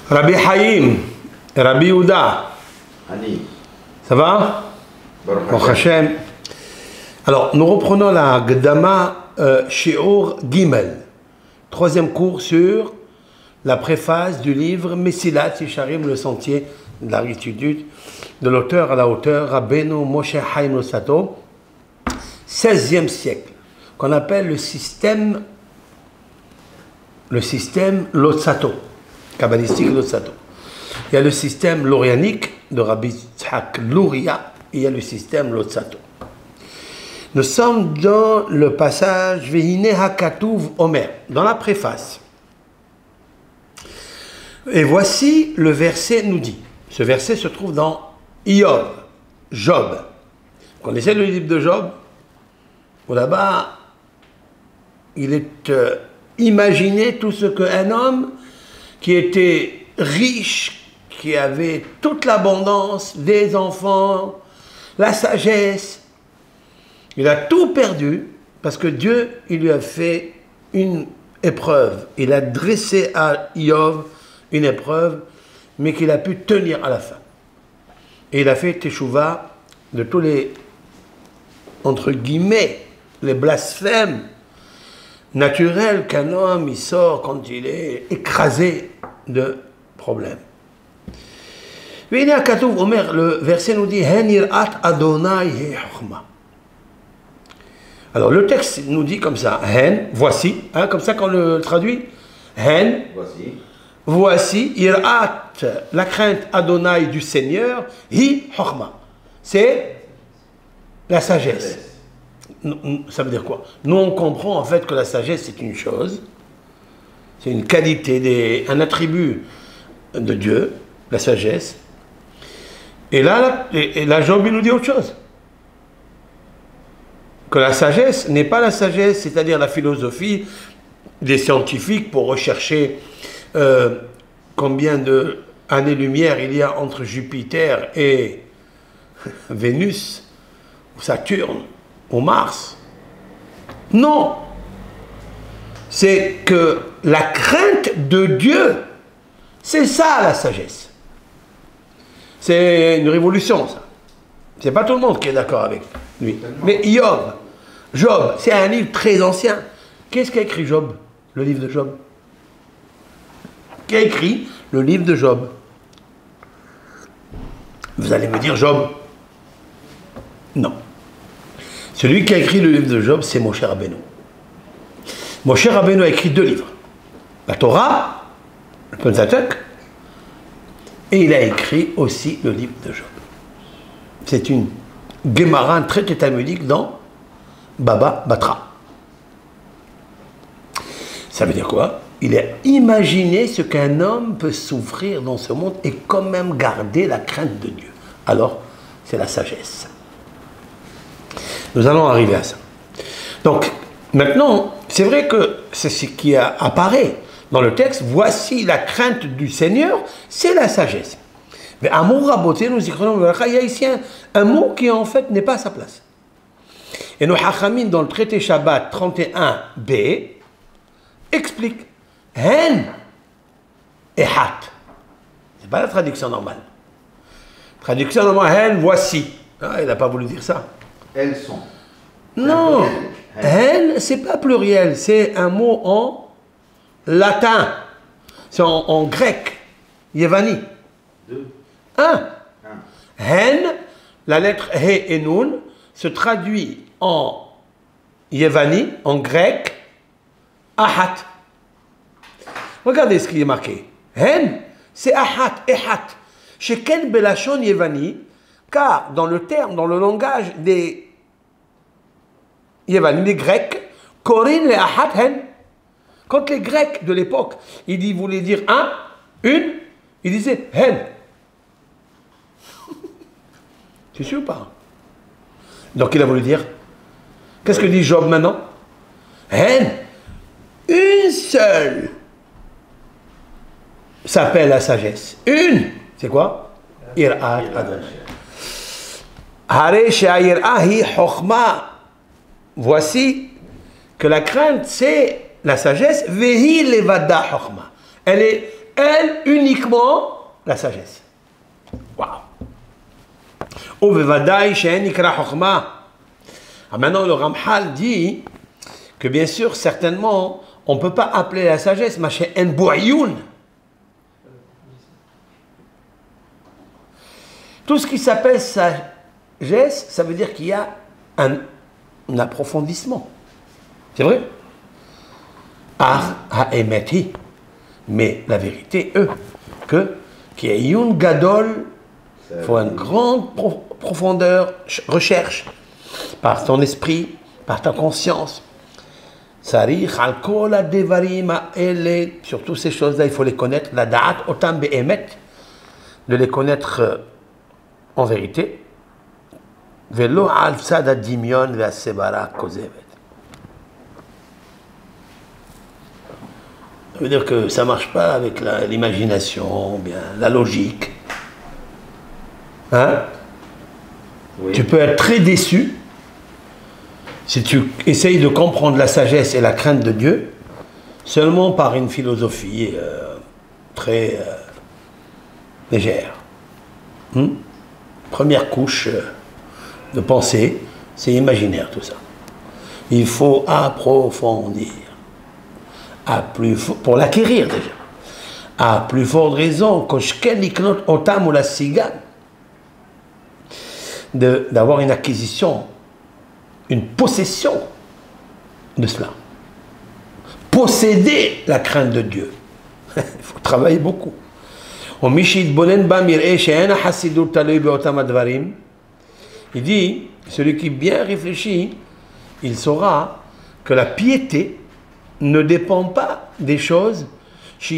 Rabbi Haïm, Rabbi Yehuda, ça va? Baruch Hashem. Alors, nous reprenons la Gdama Shiur Gimel, troisième cours sur la préface du livre Mesilat Yesharim, le sentier de la rectitude, de l'auteur à la hauteur, Rabbeinu Moshe Chaim Luzzatto, 16e siècle, qu'on appelle le système Luzzatto, kabbalistique Luzzatto. Il y a le système lorianique de Rabbi Yitzhak Luria, et il y a le système Luzzatto. Nous sommes dans le passage Vehine Hakatuv Omer, dans la préface. Et voici le verset nous dit. Ce verset se trouve dans Job. Vous connaissez le livre de Job? Où là-bas, il est imaginé tout ce qu'un homme qui était riche, qui avait toute l'abondance, des enfants, la sagesse, il a tout perdu parce que Dieu, il lui a fait une épreuve. Il a dressé à Job une épreuve, mais qu'il a pu tenir à la fin. Et il a fait teshuva de tous les, entre guillemets, les blasphèmes naturels qu'un homme il sort quand il est écrasé de problèmes. Le verset nous dit alors le texte nous dit comme ça, voici, hein, comme ça qu'on le traduit, voici, irat, la crainte Adonai du Seigneur, hi chokma, c'est la sagesse. Ça veut dire quoi? Nous on comprend en fait que la sagesse c'est une chose, c'est une qualité, un attribut de Dieu, la sagesse. Et là Job il nous dit autre chose. Que la sagesse n'est pas la sagesse, c'est-à-dire la philosophie des scientifiques pour rechercher combien d'années-lumière il y a entre Jupiter et Vénus, ou Saturne, ou Mars. Non! C'est que la crainte de Dieu, c'est ça la sagesse. C'est une révolution, ça. C'est pas tout le monde qui est d'accord avec lui. Mais Job, c'est un livre très ancien. Qu'est-ce qu'a écrit Job? Le livre de Job. Qui a écrit le livre de Job? Vous allez me dire Job. Non. Celui qui a écrit le livre de Job, c'est Moshe Rabbeinu. Moshe Rabbeinu a écrit 2 livres. La Torah, le Pentateuch, et il a écrit aussi le livre de Job. C'est une Gemara, un traité talmudique dans Baba Batra. Ça veut dire quoi? Il a imaginé ce qu'un homme peut souffrir dans ce monde et quand même garder la crainte de Dieu. Alors, c'est la sagesse. Nous allons arriver à ça. Donc, maintenant, c'est vrai que c'est ce qui apparaît dans le texte. Voici la crainte du Seigneur, c'est la sagesse. Mais amour raboté, nous y croyons, il y a ici un mot qui en fait n'est pas à sa place. Et nos hachamim dans le traité Shabbat 31b expliquent hen et hat. C'est pas la traduction normale. Traduction normale, hen, voici. Ah, il n'a pas voulu dire ça. Elles sont. Non, hen, c'est pas pluriel, c'est un mot en latin. C'est en grec, yévani. 2. Hen, la lettre he et nun, se traduit en yévani, en grec, ahat. Regardez ce qui est marqué. Hen, c'est ahat, ehat. Chez Ken Belachon yévani, car dans le terme, dans le langage des yévani, des Grecs, korin le ahat hen. Quand les Grecs de l'époque, ils voulaient dire un, une, ils disaient hen. Tu sais ou pas? Donc il a voulu dire, qu'est-ce que dit Job maintenant? Hen, une seule s'appelle la sagesse. Une, c'est quoi? Ir'at Adonai. Hare she'ayir'ah hi chokhma. Voici que la crainte c'est la sagesse. Vehi levada chokhma. Elle elle, uniquement la sagesse. Waouh. Maintenant, le Ramchal dit que bien sûr, certainement, on ne peut pas appeler la sagesse, mais c'est un bouayoun. Tout ce qui s'appelle sagesse, ça veut dire qu'il y a un approfondissement. C'est vrai? Ha-emeti. Mais la vérité, qu'il y a Yun Gadol, il faut une grande profondeur, recherche, par ton esprit, par ta conscience. Sarich al-kol ad-devarim ha'ele, sur toutes ces choses-là, il faut les connaître, la da'at otam be'emet, de les connaître en vérité. Velo al-sad ad-dimion ve'as-sebara kozevet. Ça veut dire que ça ne marche pas avec l'imagination, bien la logique. Hein? Oui. Tu peux être très déçu si tu essayes de comprendre la sagesse et la crainte de Dieu seulement par une philosophie très légère. Première couche de pensée, c'est imaginaire tout ça. Il faut approfondir. Pour l'acquérir déjà. À plus forte raison, d'avoir une acquisition, une possession de cela. Posséder la crainte de Dieu. Il faut travailler beaucoup. Il dit, celui qui bien réfléchit, il saura que la piété ne dépend pas des choses ce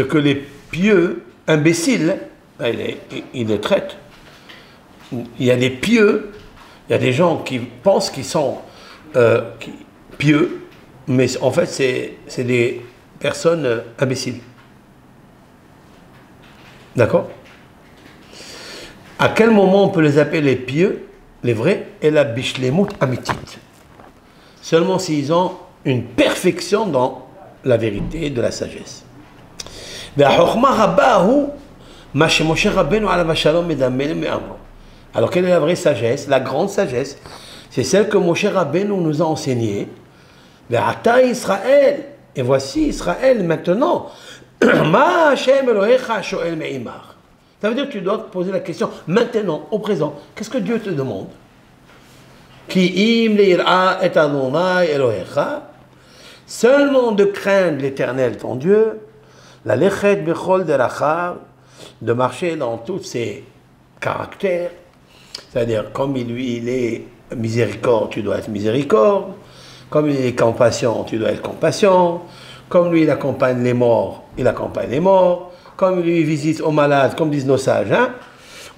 que les pieux imbéciles, ils les traitent. Il y a des pieux, il y a des gens qui pensent qu'ils sont pieux, mais en fait c'est des personnes imbéciles. D'accord? À quel moment on peut les appeler les pieux, les vrais, et la bishlemut amitit? Seulement s'ils ont une perfection dans la vérité de la sagesse. Alors quelle est la vraie sagesse? La grande sagesse, c'est celle que Moshe Rabbeinu nous a enseignée. Et voici Israël maintenant. Ça veut dire que tu dois te poser la question maintenant, au présent. Qu'est-ce que Dieu te demande? Seulement de craindre l'Éternel ton Dieu, la lechet bechol derachar, de marcher dans tous ses caractères, c'est-à-dire comme lui il est miséricorde, tu dois être miséricorde, comme il est compassion, tu dois être compassion, comme lui il accompagne les morts, il accompagne les morts, comme lui il visite aux malades, comme disent nos sages, hein?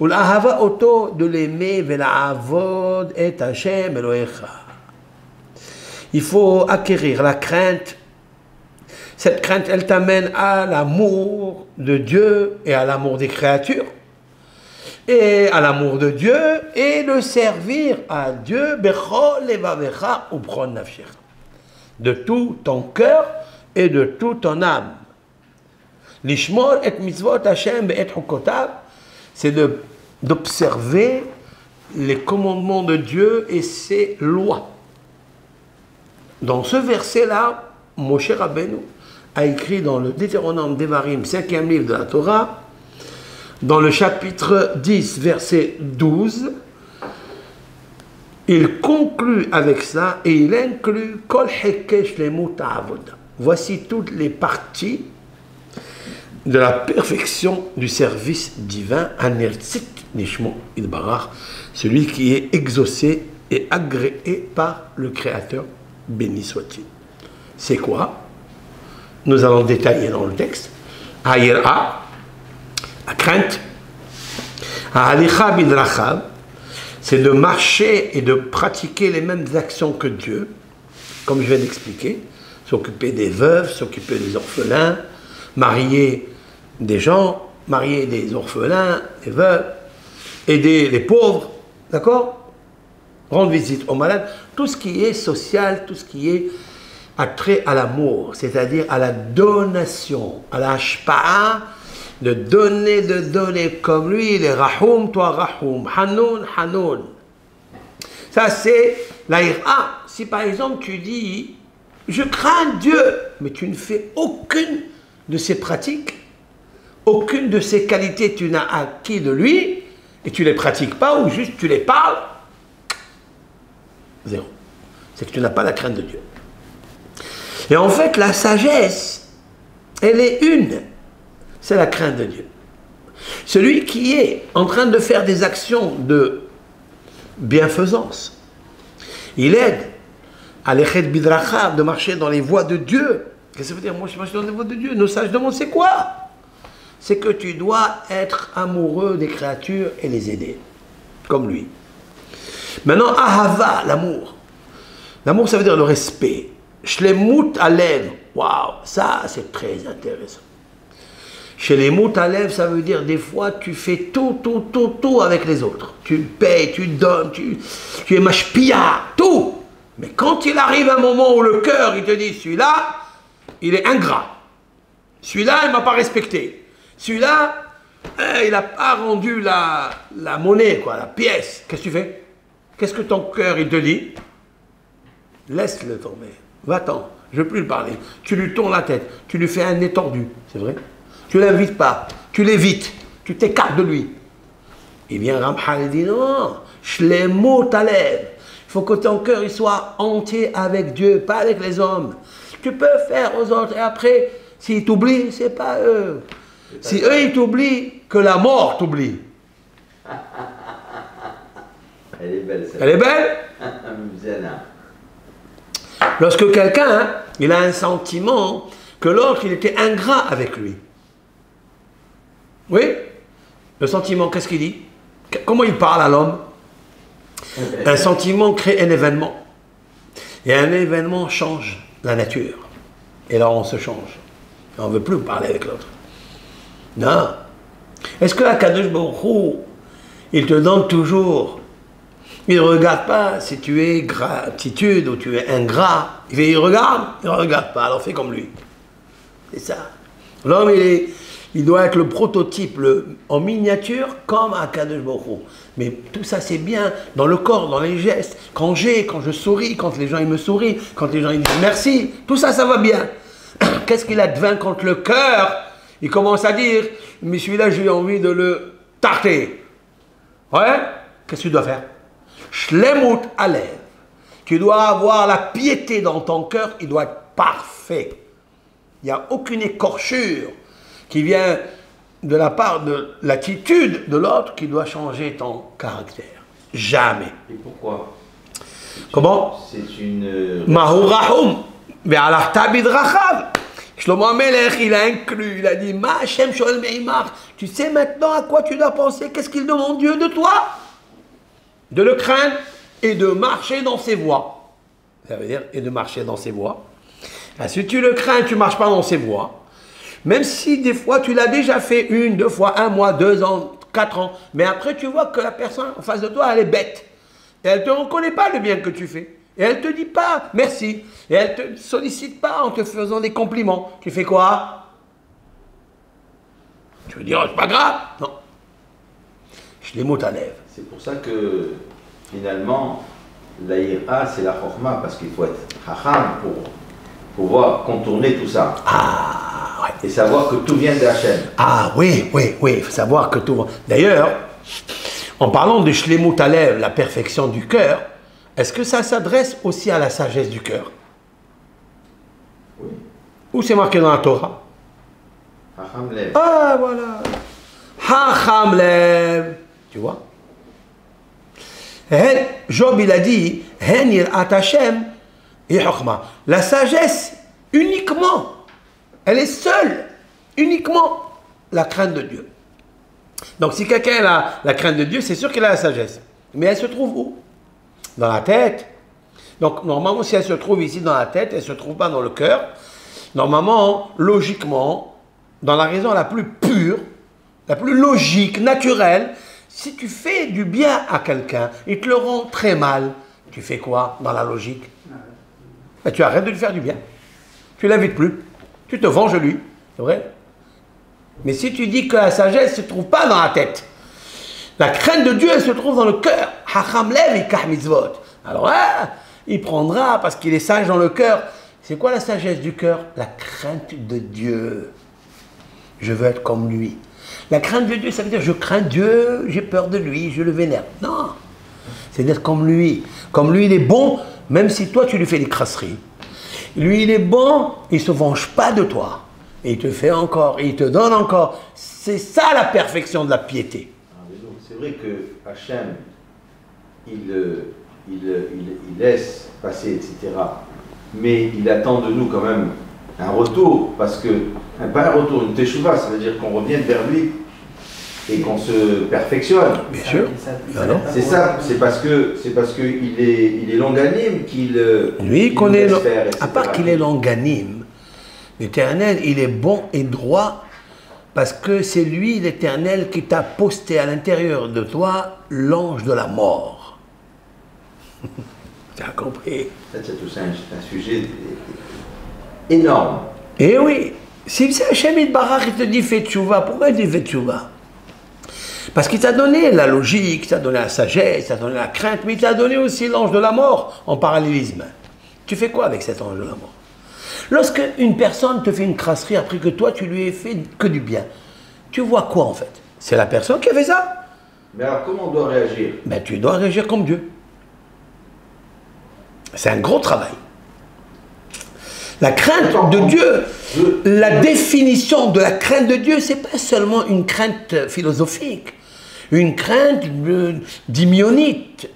Ou l'ahava auto de l'aimer, vela'avod et Hashem Elohecha. Il faut acquérir la crainte. Cette crainte, elle t'amène à l'amour de Dieu et à l'amour des créatures. Et à l'amour de Dieu et de servir à Dieu bechol levavecha ubchon nafshecha. De tout ton cœur et de toute ton âme. Lishmor et mitzvot Hashem et hukotav, c'est d'observer les commandements de Dieu et ses lois. Dans ce verset-là, Moshe Rabbeinu a écrit dans le Deutéronome Devarim, 5e livre de la Torah, dans le chapitre 10, verset 12, il conclut avec ça et il inclut Kol Hekesh Lemut Avoda. Voici toutes les parties de la perfection du service divin, Anertzit Nishmo Idbarach, celui qui est exaucé et agréé par le Créateur, béni soit-il. C'est quoi? Nous allons détailler dans le texte. Hayira, la crainte. Ha'alicha bidrachav, c'est de marcher et de pratiquer les mêmes actions que Dieu, comme je viens d'expliquer, s'occuper des veuves, s'occuper des orphelins, marier des gens, marier des orphelins, des veuves, aider les pauvres, d'accord? Rendre visite aux malades, tout ce qui est social, tout ce qui est a trait à l'amour, c'est-à-dire à la donation, à la shpa'a, de donner, comme lui, il est Rahoum, toi Rahoum, Hanoun, Hanoun. Ça c'est la ira. Si par exemple tu dis, je crains Dieu, mais tu ne fais aucune de ses pratiques, aucune de ses qualités tu n'as acquis de lui, et tu ne les pratiques pas, ou juste tu les parles, zéro. C'est que tu n'as pas la crainte de Dieu. Et en fait, la sagesse, elle est une, c'est la crainte de Dieu. Celui qui est en train de faire des actions de bienfaisance, il aide à l'echet bidracha, de marcher dans les voies de Dieu. Qu'est-ce que ça veut dire? Moi, je marche dans les voies de Dieu. Nos sages demandent, c'est quoi? C'est que tu dois être amoureux des créatures et les aider, comme lui. Maintenant, ahava, l'amour. L'amour, ça veut dire le respect. Shlemut alev, waouh, ça c'est très intéressant. Shlemut alev, ça veut dire des fois tu fais tout avec les autres. Tu payes, tu donnes, tu es mashpia, tout. Mais quand il arrive un moment où le cœur, il te dit, celui-là, il est ingrat. Celui-là, il ne m'a pas respecté. Celui-là, il n'a pas rendu la monnaie, quoi, la pièce. Qu'est-ce que tu fais? Qu'est-ce que ton cœur, il te dit? Laisse-le tomber. Va-t'en, je ne veux plus le parler. Tu lui tournes la tête, tu lui fais un nez tordu, c'est vrai? Tu ne l'invites pas, tu l'évites, tu t'écartes de lui. Et bien Ramchal dit non, Shlemut alev. Il faut que ton cœur il soit entier avec Dieu, pas avec les hommes. Tu peux faire aux autres et après, s'ils t'oublient, c'est pas eux. Si eux ils t'oublient, que la mort t'oublie. Elle est belle, ça. Elle est belle? Lorsque quelqu'un, il a un sentiment que l'autre, il était ingrat avec lui. Oui? Le sentiment, qu'est-ce qu'il dit? Comment il parle à l'homme? Un sentiment crée un événement. Et un événement change la nature. Et là, on se change. On ne veut plus parler avec l'autre. Non. Est-ce que Akadosh Baruch Hu, il te donne toujours? Il ne regarde pas si tu es gratitude ou tu es ingrat. Il regarde pas, alors fais comme lui. C'est ça. L'homme, il doit être le prototype en miniature comme Akadosh Baruch Hu. Mais tout ça, c'est bien dans le corps, dans les gestes. Quand je souris, quand les gens ils me sourient, quand les gens ils disent merci, tout ça, ça va bien. Qu'est-ce qu'il advient quand le cœur, il commence à dire, mais celui-là, j'ai envie de le tarter. Ouais? Qu'est-ce que tu dois faire? Shlemut alev. Tu dois avoir la piété dans ton cœur, il doit être parfait. Il n'y a aucune écorchure qui vient de la part de l'attitude de l'autre qui doit changer ton caractère. Jamais. Et pourquoi? Comment? C'est une... Mahu Rahum. Ve'alachta bidrachav. Shlomo HaMelech, il a inclus, il a dit, Ma Hashem shoel me'imach. Tu sais maintenant à quoi tu dois penser? Qu'est-ce qu'il demande Dieu de toi? De le craindre et de marcher dans ses voies. Ça veut dire, et de marcher dans ses voies. Si tu le crains, tu ne marches pas dans ses voies. Même si des fois tu l'as déjà fait 1, 2 fois, 1 mois, 2 ans, 4 ans. Mais après tu vois que la personne en face de toi, elle est bête. Et elle ne te reconnaît pas le bien que tu fais. Et elle ne te dit pas merci. Et elle ne te sollicite pas en te faisant des compliments. Tu fais quoi? Tu veux dire, oh, c'est pas grave? Non. Je les mots à lèvres. C'est pour ça que finalement, la ira, c'est la chorma, parce qu'il faut être chacham pour pouvoir contourner tout ça. Ah, ouais. Et savoir que tout vient de Hachem. Ah, oui, il faut savoir que tout... D'ailleurs, en parlant de shlemut alev, la perfection du cœur, est-ce que ça s'adresse aussi à la sagesse du cœur? Oui. Où c'est marqué dans la Torah? Chacham lev. Ah, voilà. Chacham lev. Tu vois? Job, il a dit, Hen yirat Hashem et chokma. La sagesse, uniquement, elle est seule, uniquement la crainte de Dieu. Donc si quelqu'un a la crainte de Dieu, c'est sûr qu'il a la sagesse. Mais elle se trouve où? Dans la tête. Donc normalement, si elle se trouve ici dans la tête, elle ne se trouve pas dans le cœur. Normalement, logiquement, dans la raison la plus pure, la plus logique, naturelle, si tu fais du bien à quelqu'un, il te le rend très mal, tu fais quoi dans la logique? ben, tu arrêtes de lui faire du bien. Tu ne l'invites plus. Tu te venges de lui. C'est vrai? Mais si tu dis que la sagesse ne se trouve pas dans la tête, la crainte de Dieu, elle se trouve dans le cœur. Hacham lev yikach mitzvot. Alors là, il prendra parce qu'il est sage dans le cœur. C'est quoi la sagesse du cœur? La crainte de Dieu. Je veux être comme lui. La crainte de Dieu, ça veut dire je crains Dieu, j'ai peur de lui, je le vénère. Non. C'est d'être comme lui. Comme lui, il est bon, même si toi, tu lui fais des crasseries. Lui, il est bon, il ne se venge pas de toi. Et il te fait encore, et il te donne encore. C'est ça la perfection de la piété. C'est vrai que Hachem, il laisse passer, etc. Mais il attend de nous quand même un retour, parce que, pas un retour, une teshuva, ça veut dire qu'on revienne vers lui et qu'on se perfectionne. Bien sûr. C'est ça, c'est parce qu'il est longanime qu'il lui qu'on nous est laisse faire, etc. à part qu'il est longanime, l'Éternel, il est bon et droit parce que c'est lui, l'Éternel, qui t'a posté à l'intérieur de toi l'ange de la mort. Tu as compris? C'est un sujet énorme. Eh oui, si c'est Hachem Yitbarach qui te dit fais tchouva, pourquoi il dit fais tchouva? Parce qu'il t'a donné la logique, il t'a donné la sagesse, il t'a donné la crainte, mais il t'a donné aussi l'ange de la mort en parallélisme. Tu fais quoi avec cet ange de la mort? Lorsque une personne te fait une crasserie après que toi tu lui aies fait que du bien, tu vois quoi en fait? C'est la personne qui a fait ça. Mais alors comment on doit réagir? Ben, tu dois réagir comme Dieu. C'est un gros travail. La crainte de Dieu, la définition de la crainte de Dieu, c'est pas seulement une crainte philosophique, une crainte d'imionite,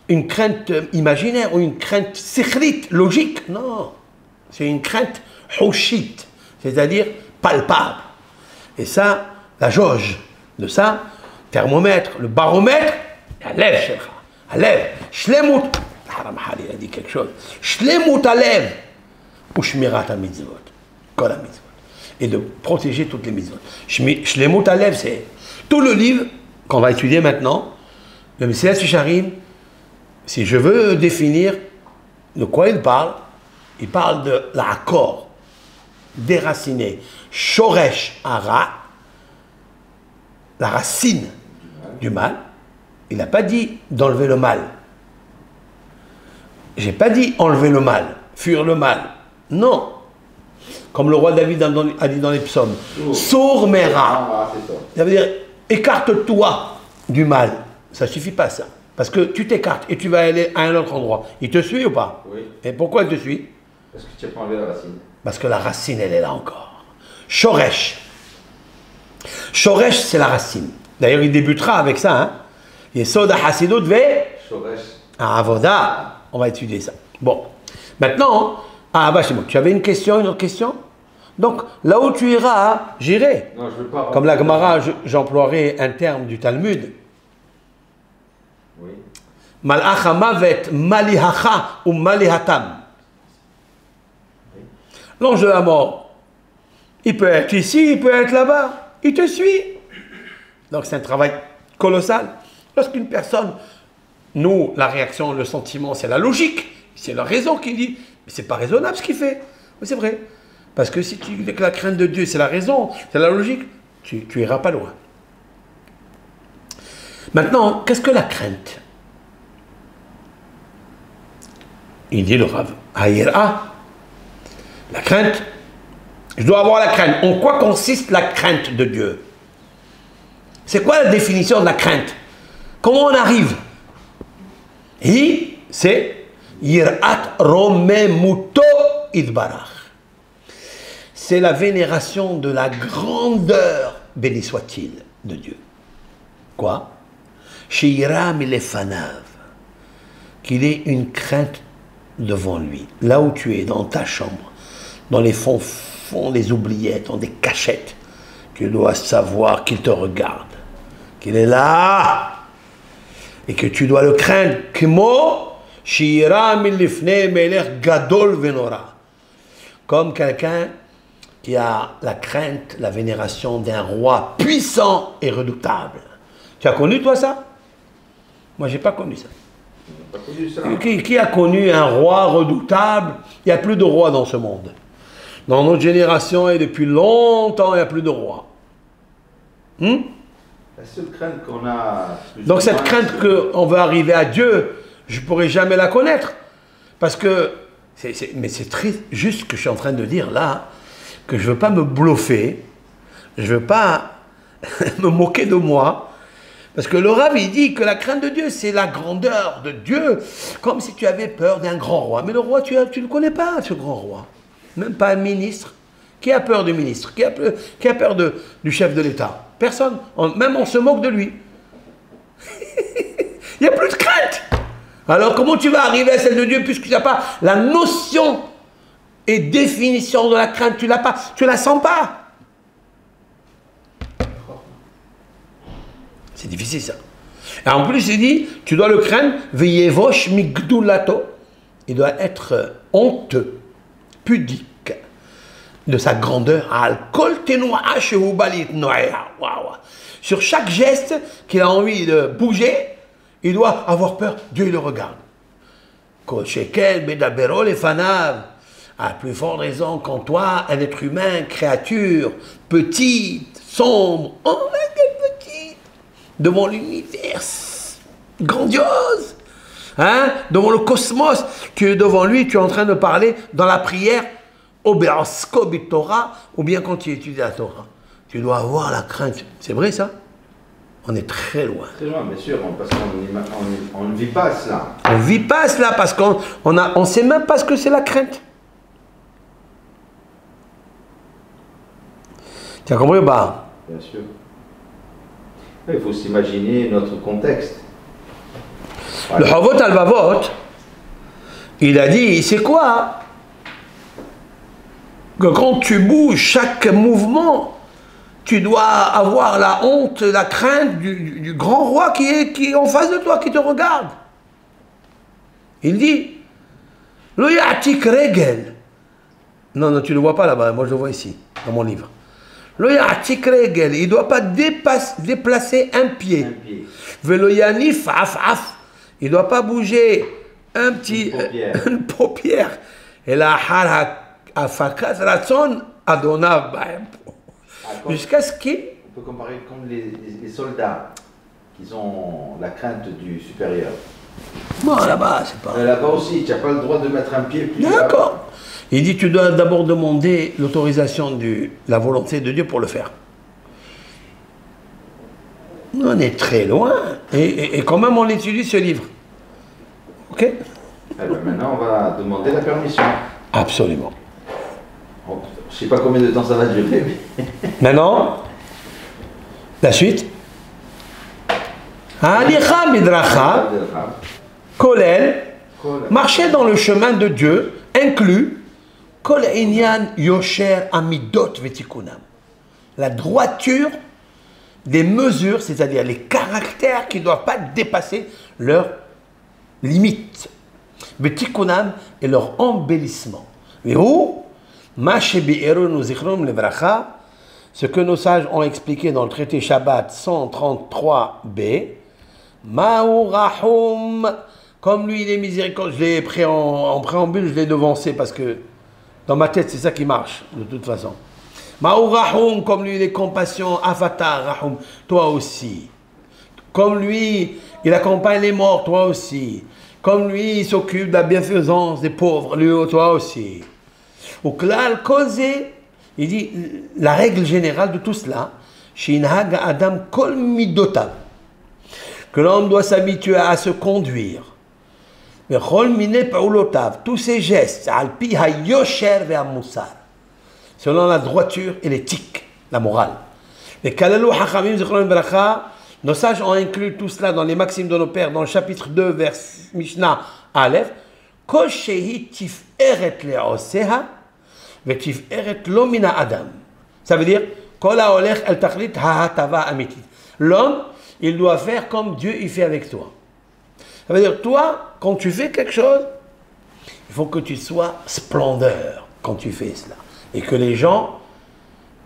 une crainte imaginaire ou une crainte sikhrite, logique. Non, c'est une crainte hoshite, c'est-à-dire palpable. Et ça, la jauge de ça, thermomètre, le baromètre, à lève, Sheikha, à lève, shlemut, Haram Hali a dit quelque chose, shlemut à lève, ou shmirat à mitzvot, kol à mitzvot, et de protéger toutes les mitzvot. Shlemut à lève, c'est tout le livre qu'on va étudier maintenant, le Messilas Yesharim. Si je veux définir de quoi il parle de l'accord déraciné, shoresh ara, la racine du mal. Il n'a pas dit d'enlever le mal. J'ai pas dit enlever le mal, fuir le mal. Non. Comme le roi David a dit dans les psaumes. Sour mera. Ça veut dire écarte-toi du mal. Ça suffit pas ça. Parce que tu t'écartes et tu vas aller à un autre endroit. Il te suit ou pas? Oui. Et pourquoi il te suit? Parce que tu n'as pas enlevé la racine. Parce que la racine, elle est là encore. Shoresh. Shoresh, c'est la racine. D'ailleurs, il débutera avec ça. Hein. Yesod ha-Hasidut ve Shoresh. Avoda. On va étudier ça. Bon. Maintenant, tu avais une question, une autre question? Donc, là où tu iras, j'irai. Non, je veux pas. Comme la Gemara, j'emploierai un terme du Talmud. Oui. Malach mavet malihacha ou malihatam. L'ange de la mort, il peut être ici, il peut être là-bas. Il te suit. Donc c'est un travail colossal. Lorsqu'une personne, nous, la réaction, le sentiment, c'est la logique. C'est la raison qui dit, mais c'est pas raisonnable ce qu'il fait. Mais c'est vrai. Parce que si tu dis que la crainte de Dieu, c'est la raison, c'est la logique, tu iras pas loin. Maintenant, qu'est-ce que la crainte? Il dit le Rav, Hayira, la crainte, je dois avoir la crainte. En quoi consiste la crainte de Dieu? C'est quoi la définition de la crainte? Comment on arrive? C'est Yirat Romemuto Idbarach. C'est la vénération de la grandeur, béni soit-il, de Dieu. Quoi? Sheira milefanav, qu'il ait une crainte devant lui, là où tu es, dans ta chambre, dans les fonds des oubliettes, dans des cachettes, tu dois savoir qu'il te regarde, qu'il est là, et que tu dois le craindre. Kmo sheira milifne melech gadol venora, comme quelqu'un qui a la crainte, la vénération d'un roi puissant et redoutable. Tu as connu toi ça? Moi, j'ai pas connu ça. Pas connu ça. Qui a connu un roi redoutable? Il n'y a plus de roi dans ce monde. Dans notre génération et depuis longtemps, il n'y a plus de roi. La seule crainte qu'on a... Donc cette crainte qu'on veut arriver à Dieu, je ne pourrai jamais la connaître. Parce que, mais c'est triste, juste ce que je suis en train de dire là, que je ne veux pas me bluffer, je ne veux pas me moquer de moi. Parce que le Rav, il dit que la crainte de Dieu, c'est la grandeur de Dieu, comme si tu avais peur d'un grand roi. Mais le roi, tu ne le connais pas, ce grand roi. Même pas un ministre. Qui a peur du ministre? Qui a peur du chef de l'État? Personne. Même on se moque de lui. Il n'y a plus de crainte. Alors comment tu vas arriver à celle de Dieu puisque tu n'as pas la notion et définition de la crainte? Tu l'as pas. Tu la sens pas. C'est difficile ça. Et en plus il dit, tu dois le craindre. Veyevosh migdulato. Il doit être honteux, pudique de sa grandeur. Sur chaque geste qu'il a envie de bouger, il doit avoir peur. Dieu il le regarde. À plus forte raison quand toi, un être humain, créature, petite, sombre, petite, devant l'univers grandiose, hein, devant le cosmos, tu es devant lui, tu es en train de parler dans la prière, Torah, ou bien quand tu étudies la Torah. Tu dois avoir la crainte. C'est vrai ça? On est très loin. Très loin, bien sûr, parce qu'on ne vit pas cela. On ne vit pas cela parce qu'on ne sait même pas ce que c'est la crainte. Tu as compris ou pas? Bien sûr. Il faut s'imaginer notre contexte. Le Havot al-Bavot, il a dit, c'est quoi? Que quand tu bouges, chaque mouvement, tu dois avoir la honte, la crainte du grand roi qui est en face de toi, qui te regarde. Il dit, Lo ya'tik regel. Non, tu ne le vois pas là-bas, moi je le vois ici, dans mon livre. Lo ya'tik regel, il ne doit pas déplacer un pied. Velo yanif af. Il ne doit pas bouger une paupière. Et la har afakat ratson adonav baem. Jusqu'à ce qu'il... On peut comparer comme les soldats qui ont la crainte du supérieur. Bon, là-bas, c'est pas... Là-bas aussi, tu n'as pas le droit de mettre un pied plus bas. D'accord. Il dit, tu dois d'abord demander l'autorisation de la volonté de Dieu pour le faire. On est très loin. Et quand même, on étudie ce livre. Ok? Eh ben, maintenant, on va demander la permission. Absolument. Je ne sais pas combien de temps ça va durer, mais... Maintenant, la suite. Halicha midracha, kolel, marcher dans le chemin de Dieu, inclut kol inyan yosher amidot vetikunam. La droiture des mesures, c'est-à-dire les caractères qui ne doivent pas dépasser leurs limites. Vetikunam et leur embellissement. Mais où ce que nos sages ont expliqué dans le traité Shabbat 133b, Ma'urahum, comme lui il est miséricordieux, je l'ai pris en préambule, je l'ai devancé parce que dans ma tête c'est ça qui marche de toute façon. Ma'urahum, comme lui il est compassion, Afata Rahum, toi aussi. Comme lui il accompagne les morts, toi aussi. Comme lui il s'occupe de la bienfaisance des pauvres, lui, toi aussi. Au klal causé, il dit la règle générale de tout cela, shinhag adam kol midotav, que l'homme doit s'habituer à se conduire. Mais chol mine paulotav, tous ses gestes, alpi hayosher ve'amusar, selon la droiture et l'éthique, la morale. Les kalalou hachamim zichron bracha, nos sages ont inclus tout cela dans les maximes de nos pères, dans le chapitre 2, vers Mishnah Aleph, kol shehi tiferet le'oseha, ça veut dire l'homme, il doit faire comme Dieu il fait avec toi. Ça veut dire, toi, quand tu fais quelque chose, il faut que tu sois splendeur quand tu fais cela. Et que les gens,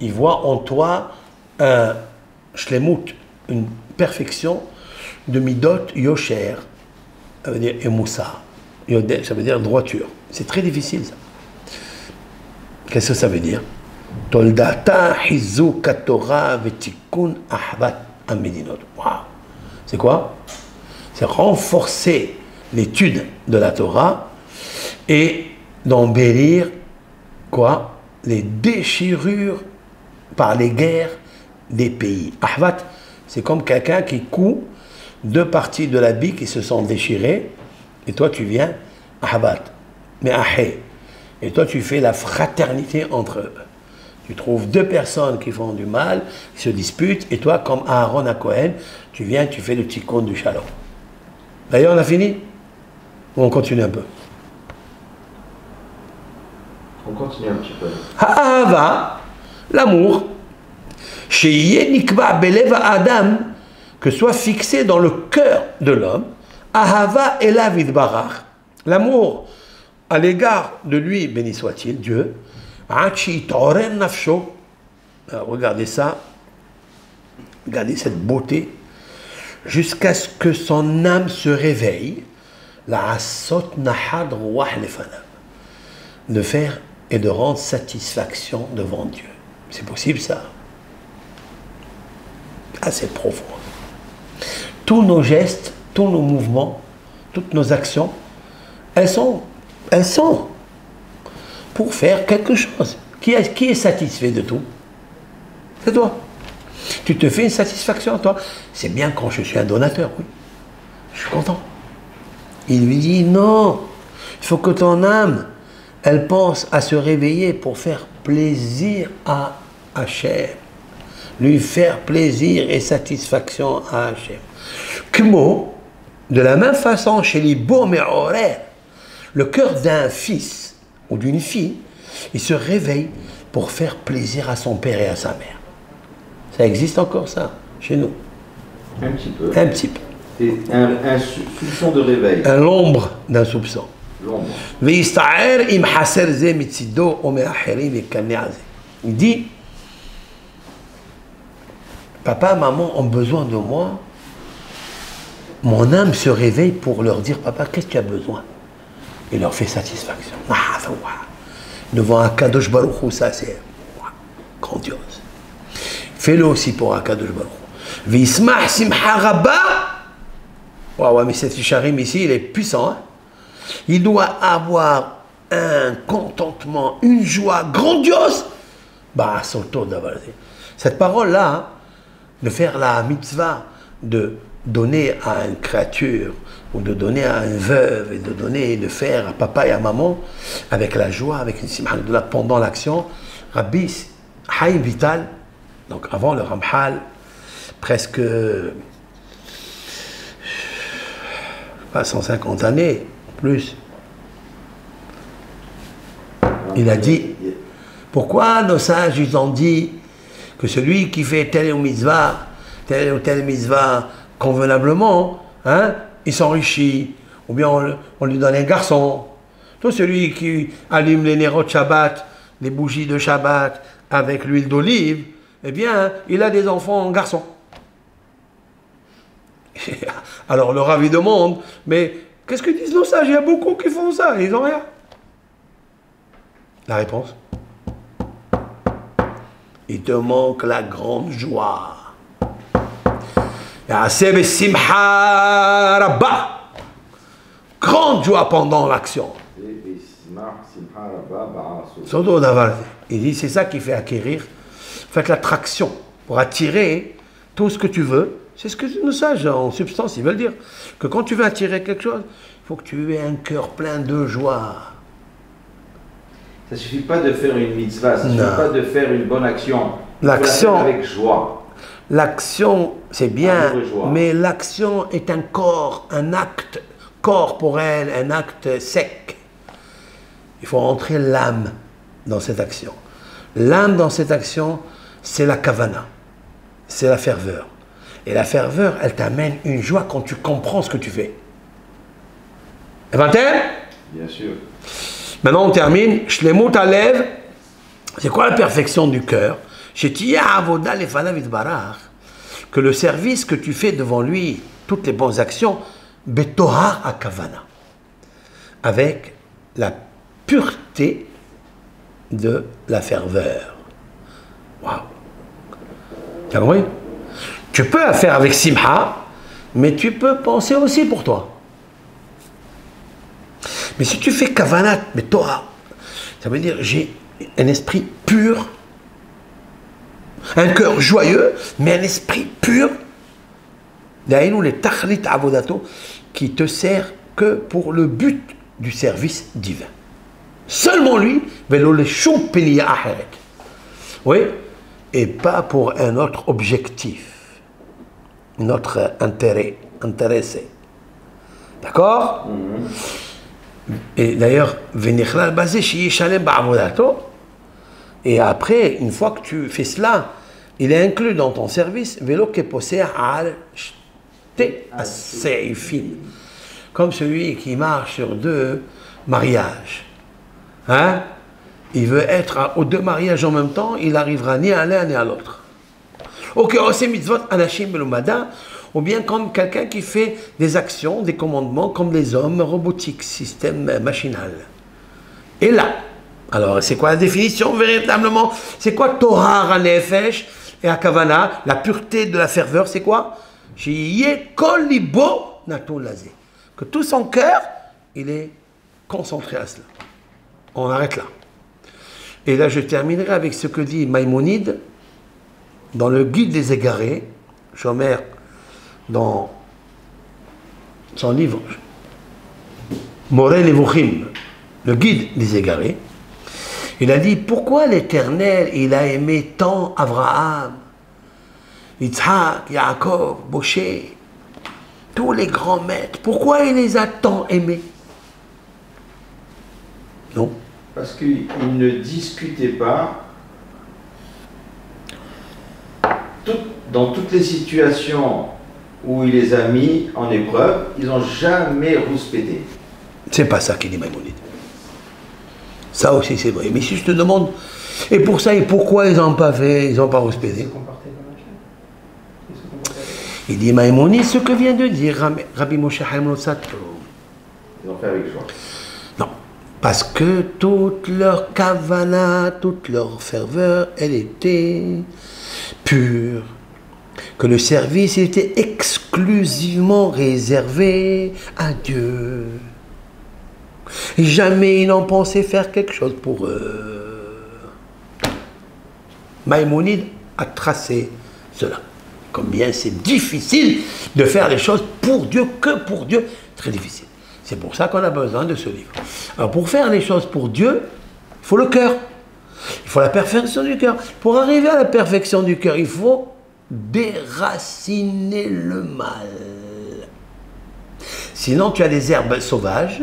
ils voient en toi un shlemut, une perfection de midot yosher, ça veut dire Emoussa. Yodel, ça veut dire droiture. C'est très difficile ça. Qu'est-ce que ça veut dire? Toldata hizuka Torah vetikun ahvat amedinot. Waouh! C'est quoi? C'est renforcer l'étude de la Torah et d'embellir quoi? Les déchirures par les guerres des pays. Ahvat, c'est comme quelqu'un qui coud deux parties de l'habit qui se sont déchirées, et toi tu viens, ahvat, mais ahé. Et toi tu fais la fraternité entre eux. Tu trouves deux personnes qui font du mal, qui se disputent, et toi, comme Aaron à Cohen, tu viens, tu fais le tikkun du shalom. D'ailleurs, on a fini? Ou on continue un peu? On continue un petit peu. Ha'ava, l'amour, Sheyeh nikba belev Adam, que soit fixé dans le cœur de l'homme, Ahava elav yitbarach, l'amour à l'égard de lui, béni soit-il, Dieu, regardez ça, regardez cette beauté, jusqu'à ce que son âme se réveille, de faire et de rendre satisfaction devant Dieu. C'est possible ça? Assez profond. Tous nos gestes, tous nos mouvements, toutes nos actions, elles sont pour faire quelque chose. Qui est satisfait de tout? C'est toi. Tu te fais une satisfaction à toi. C'est bien quand je suis un donateur, oui. Je suis content. Il lui dit non, il faut que ton âme, elle pense à se réveiller pour faire plaisir à Hachem. Lui faire plaisir et satisfaction à Hachem. Kmo, de la même façon, chez les beaux horaires, le cœur d'un fils ou d'une fille, il se réveille pour faire plaisir à son père et à sa mère. Ça existe encore ça, chez nous? Un petit peu. Un petit peu. C'est un soupçon de réveil. L'ombre d'un soupçon. L'ombre. Il dit, papa, maman ont besoin de moi. Mon âme se réveille pour leur dire, papa, qu'est-ce que tu as besoin? Il leur fait satisfaction. Devant Akadosh Baruch Hu, ça c'est grandiose. Fais-le aussi pour Akadosh Baruch Hu. Vismah simha rabba. Waouh, mais cet Isharim ici, il est puissant. Hein? Il doit avoir un contentement, une joie grandiose. Bah, cette parole-là, hein, de faire la mitzvah, de donner à une créature, ou de donner à une veuve, et de donner, de faire à papa et à maman, avec la joie, avec une simha pendant l'action. Rabbi Haïm Vital, donc avant le Ramchal, presque pas 150 années, plus. Il a dit, pourquoi nos sages, ils ont dit que celui qui fait telle ou telle mitzvah convenablement, hein, il s'enrichit, ou bien on lui donne un garçon. Tout celui qui allume les nérots de Shabbat, les bougies de Shabbat avec l'huile d'olive, eh bien, il a des enfants garçons. Alors le Rav demande, mais qu'est-ce que disent nos sages? Il y a beaucoup qui font ça, ils n'ont rien. La réponse, il te manque la grande joie. Grande joie pendant l'action. Il dit, c'est ça qui fait acquérir, fait l'attraction, pour attirer tout ce que tu veux. C'est ce que nos sages, en substance, ils veulent dire. Que quand tu veux attirer quelque chose, il faut que tu aies un cœur plein de joie. Ça ne suffit pas de faire une mitzvah, ça ne suffit pas de faire une bonne action. L'action, avec joie. L'action, c'est bien, mais l'action est un corps, un acte corporel, un acte sec. Il faut entrer l'âme dans cette action. L'âme dans cette action, c'est la kavana, c'est la ferveur. Et la ferveur, elle t'amène une joie quand tu comprends ce que tu fais. Evantel? Bien sûr. Maintenant, on termine. Shlemut Alev, c'est quoi la perfection du cœur? Que le service que tu fais devant lui, toutes les bonnes actions, betohar akavana, avec la pureté de la ferveur. Waouh! Tu as compris? Tu peux faire avec simha, mais tu peux penser aussi pour toi. Mais si tu fais kavanat, mais Torah, ça veut dire j'ai un esprit pur, un cœur joyeux, mais un esprit pur, les tachlit avodato, qui te sert que pour le but du service divin. Seulement lui, velo le shum peliya aheret. Oui, et pas pour un autre objectif, notre intérêt, intéressé. D'accord? Et d'ailleurs, Venichlal basé chez Yishalem ba'avodato. Et après, une fois que tu fais cela, il est inclus dans ton service, vélo que possède al shte as-seifin. Comme celui qui marche sur 2 mariages. Hein? Il veut être aux 2 mariages en même temps, il n'arrivera ni à l'un ni à l'autre. Ok, c'est mitzvot anashim belumada, ou bien comme quelqu'un qui fait des actions, des commandements comme les hommes robotiques, système machinal. Et là, alors c'est quoi la définition véritablement? C'est quoi Torah Nefesh et Akavana, la pureté de la ferveur, c'est quoi? Que tout son cœur, il est concentré à cela. On arrête là. Et là, je terminerai avec ce que dit Maïmonide dans le Guide des égarés, Shomer, dans son livre Moreh Levuchim, le Guide des égarés. Il a dit, pourquoi l'Éternel, il a aimé tant Abraham, Yitzhak, Yaakov, Moshe, tous les grands maîtres, pourquoi il les a tant aimés? Non. Parce qu'ils ne discutaient pas dans toutes les situations où il les a mis en épreuve, ils n'ont jamais rouspété. C'est pas ça qu'il dit Maïmonide. Ça aussi c'est vrai. Mais si je te demande, et pour ça, et pourquoi ils n'ont pas fait, ils n'ont pas rouspété? Il dit Maïmonide ce que vient de dire Rabbi Moshe Chaim Luzzatto. Ils ont fait avec joie. Non. Parce que toute leur kavana, toute leur ferveur, elle était pure. Que le service était exclusivement réservé à Dieu. Et jamais ils n'ont pensé faire quelque chose pour eux. Maïmonide a tracé cela. Combien c'est difficile de faire les choses pour Dieu, que pour Dieu. Très difficile. C'est pour ça qu'on a besoin de ce livre. Alors pour faire les choses pour Dieu, il faut le cœur. Il faut la perfection du cœur. Pour arriver à la perfection du cœur, il faut déraciner le mal. Sinon, tu as des herbes sauvages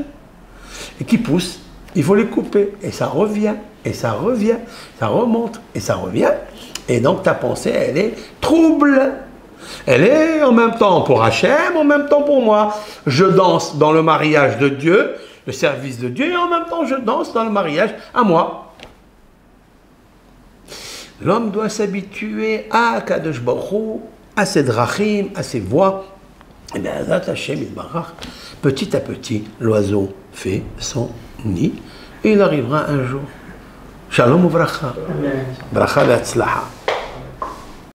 et qui poussent. Il faut les couper. Et ça revient, et ça revient, ça remonte, et ça revient. Et donc ta pensée, elle est trouble. Elle est en même temps pour Hachem, en même temps pour moi. Je danse dans le mariage de Dieu, le service de Dieu, et en même temps je danse dans le mariage à moi. L'homme doit s'habituer à Kadosh Baruch Hu, à ses drachim, à ses voies. Et bien, Hachem Yitbarach, petit à petit, l'oiseau fait son nid, et il arrivera un jour. Shalom uvracha. Bracha ve'atzlacha.